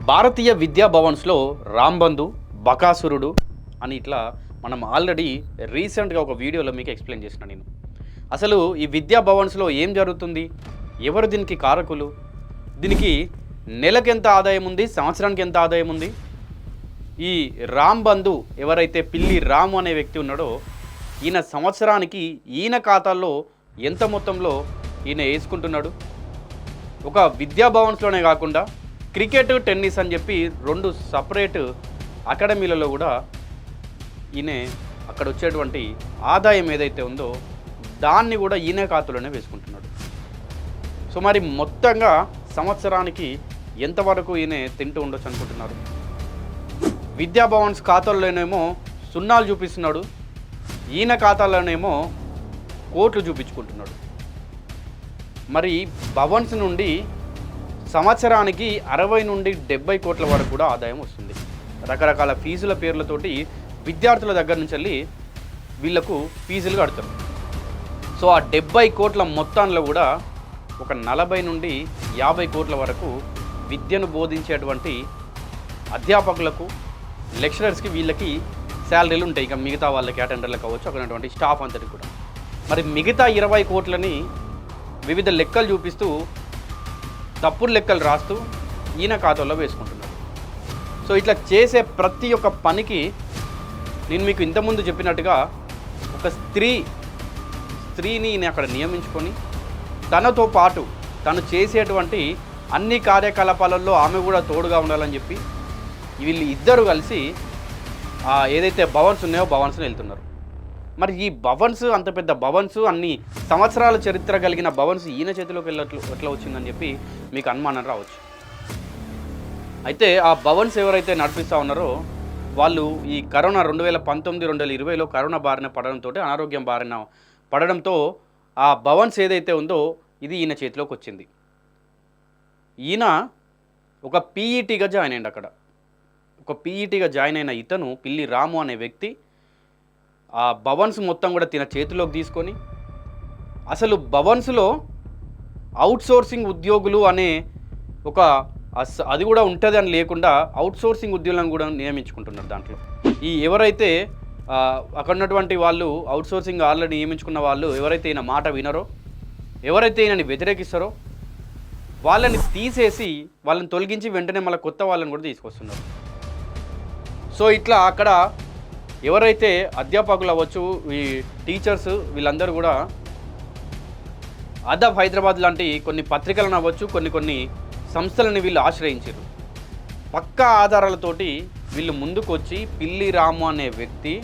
భారతీయ విద్యా భవన్స్లో రాంబంధు, బకాసురుడు అని ఇట్లా మనం ఆల్రెడీ రీసెంట్గా ఒక వీడియోలో మీకు ఎక్స్ప్లెయిన్ చేసిన నేను. అసలు ఈ విద్యా భవన్స్లో ఏం జరుగుతుంది, ఎవరు దీనికి కారకులు, దీనికి నెలకు ఎంత ఆదాయం ఉంది, సంవత్సరానికి ఎంత ఆదాయం ఉంది, ఈ రాంబంధు ఎవరైతే పిల్లి రాము అనే వ్యక్తి ఉన్నాడో ఈయన సంవత్సరానికి ఈయన ఖాతాల్లో ఎంత మొత్తంలో ఈయన వేసుకుంటున్నాడు. ఒక విద్యా భవన్స్లోనే కాకుండా క్రికెట్, టెన్నిస్ అని చెప్పి రెండు సపరేట్ అకాడమీలలో కూడా ఈయన అక్కడ వచ్చేటువంటి ఆదాయం ఏదైతే ఉందో దాన్ని కూడా ఈయన ఖాతాలోనే వేసుకుంటున్నాడు. సో మరి మొత్తంగా సంవత్సరానికి ఎంతవరకు ఈయన తింటూ ఉండొచ్చు అనుకుంటున్నారు? విద్యా భవన్స్ ఖాతాల్లోనేమో సున్నాలు చూపిస్తున్నాడు, ఈయన ఖాతాలోనేమో కోట్లు చూపించుకుంటున్నాడు. మరి భవన్స్ నుండి సంవత్సరానికి 60 నుండి 70 కోట్ల వరకు కూడా ఆదాయం వస్తుంది. రకరకాల ఫీజుల పేర్లతోటి విద్యార్థుల దగ్గర నుంచి వెళ్ళి వీళ్లకు ఫీజులు కడతారు. సో ఆ 70 కోట్ల మొత్తంలో కూడా ఒక 40 నుండి 50 కోట్ల వరకు విద్యను బోధించేటువంటి అధ్యాపకులకు, లెక్చరర్స్కి వీళ్ళకి శాలరీలు ఉంటాయి. ఇక మిగతా వాళ్ళకి అటెండర్లకు కావచ్చు, అక్కడ ఉన్నటువంటి స్టాఫ్ అంతటి కూడా. మరి మిగతా 20 కోట్లని వివిధ లెక్కలు చూపిస్తూ తప్పుడు లెక్కలు రాస్తూ ఈయన ఖాతాలో వేసుకుంటున్నారు. సో ఇట్లా చేసే ప్రతి ఒక్క పనికి నేను మీకు ఇంతకుముందు చెప్పినట్టుగా ఒక స్త్రీని ఈయన అక్కడ నియమించుకొని తనతో పాటు తను చేసేటువంటి అన్ని కార్యకలాపాలలో ఆమె కూడా తోడుగా ఉండాలని చెప్పి వీళ్ళు ఇద్దరు కలిసి ఏదైతే భవన్స్ ఉన్నాయో భవన్స్ని వెళ్తున్నారు. మరి ఈ భవన్స్, అంత పెద్ద భవన్స్, అన్ని సంవత్సరాల చరిత్ర కలిగిన భవన్స్ ఈయన చేతిలోకి ఎట్లా వచ్చిందని చెప్పి మీకు అనుమానం రావచ్చు. అయితే ఆ భవన్స్ ఎవరైతే నడిపిస్తూ ఉన్నారో వాళ్ళు ఈ కరోనా 2019, 2020లో కరోనా బారిన పడడంతో, అనారోగ్యం బారిన పడడంతో ఆ భవన్స్ ఏదైతే ఉందో ఇది ఈయన చేతిలోకి వచ్చింది. ఈయన ఒక పీఈటీగా జాయిన్ అయ్యింది. అక్కడ ఒక పీఈటీగా జాయిన్ అయిన ఇతను పిల్లి రాము అనే వ్యక్తి ఆ భవన్స్ మొత్తం కూడా తన చేతిలోకి తీసుకొని అసలు భవన్స్లో అవుట్సోర్సింగ్ ఉద్యోగులు అనే ఒక అది కూడా ఉంటుంది అని లేకుండా అవుట్సోర్సింగ్ ఉద్యోగులను కూడా నియమించుకుంటున్నారు. దాంట్లో ఈ ఎవరైతే అక్కడ ఉన్నటువంటి వాళ్ళు అవుట్సోర్సింగ్ ఆల్రెడీ నియమించుకున్న వాళ్ళు ఎవరైతే ఈయన మాట వినరో, ఎవరైతే ఈయనని వ్యతిరేకిస్తారో వాళ్ళని తీసేసి వాళ్ళని తొలగించి వెంటనే మళ్ళీ కొత్త వాళ్ళని కూడా తీసుకొస్తున్నారు. సో ఇట్లా అక్కడ ఎవరైతే అధ్యాపకులు అవ్వచ్చు, ఈ టీచర్స్, వీళ్ళందరూ కూడా అదబ్ హైదరాబాద్ లాంటి కొన్ని పత్రికలను అవ్వచ్చు, కొన్ని సంస్థలని వీళ్ళు ఆశ్రయించారు. పక్కా ఆధారాలతోటి వీళ్ళు ముందుకు వచ్చి పిల్లి రాము అనే వ్యక్తి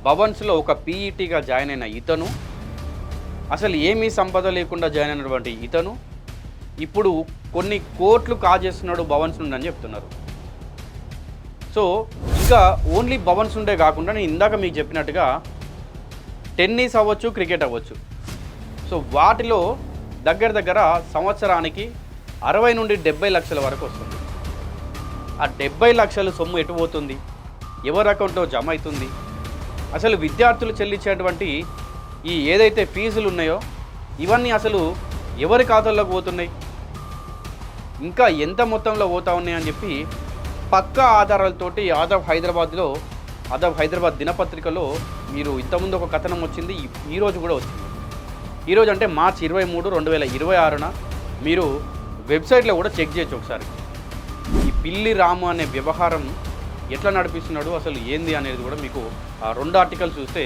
భవన్స్లో ఒక పీఈటీగా జాయిన్ అయిన ఇతను, అసలు ఏమీ సంపద లేకుండా జాయిన్ అయినటువంటి ఇతను ఇప్పుడు కొన్ని కోట్లు కాజేస్తున్నాడు భవన్స్ నుండి అని చెప్తున్నారు. సో ఇంకా ఓన్లీ భవన్స్ ఉండే కాకుండా నేను ఇందాక మీకు చెప్పినట్టుగా టెన్నిస్ అవ్వచ్చు, క్రికెట్ అవ్వచ్చు. సో వాటిలో దగ్గర సంవత్సరానికి 60 నుండి 70 లక్షల వరకు వస్తుంది. ఆ 70 లక్షల సొమ్ము ఎటు పోతుంది, ఎవరి అకౌంట్లో జమ అవుతుంది, అసలు విద్యార్థులు చెల్లించేటువంటి ఈ ఏదైతే ఫీజులు ఉన్నాయో ఇవన్నీ అసలు ఎవరి ఖాతాల్లోకి పోతున్నాయి, ఇంకా ఎంత మొత్తంలో పోతా ఉన్నాయి అని చెప్పి పక్కా ఆధారాలతోటి ఆదబ్ హైదరాబాద్ దినపత్రికలో మీరు ఇంతకుముందు ఒక కథనం వచ్చింది, ఈరోజు కూడా వచ్చింది. ఈరోజు అంటే మార్చి 23, 2026 మీరు వెబ్సైట్లో కూడా చెక్ చేయొచ్చు ఒకసారి. ఈ పిల్లి రాము అనే వ్యవహారం ఎట్లా నడిపిస్తున్నాడు, అసలు ఏంది అనేది కూడా మీకు ఆ 2 ఆర్టికల్స్ చూస్తే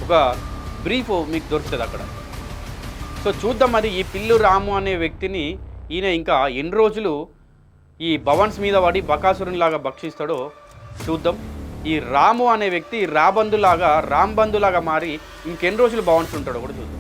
ఒక బ్రీఫ్ మీకు దొరుకుతుంది అక్కడ. సో చూద్దాం మరి ఈ పిల్లి రాము అనే వ్యక్తిని ఈయన ఇంకా ఎన్ని రోజులు ఈ భవన్స్ మీద పడి బకాసురునిలాగా భక్షిస్తాడో చూద్దాం. ఈ రాము అనే వ్యక్తి రాంబంధులాగా మారి ఇంకెన్ని రోజులు భవన్స్ ఉంటాడో కూడా చూద్దాం.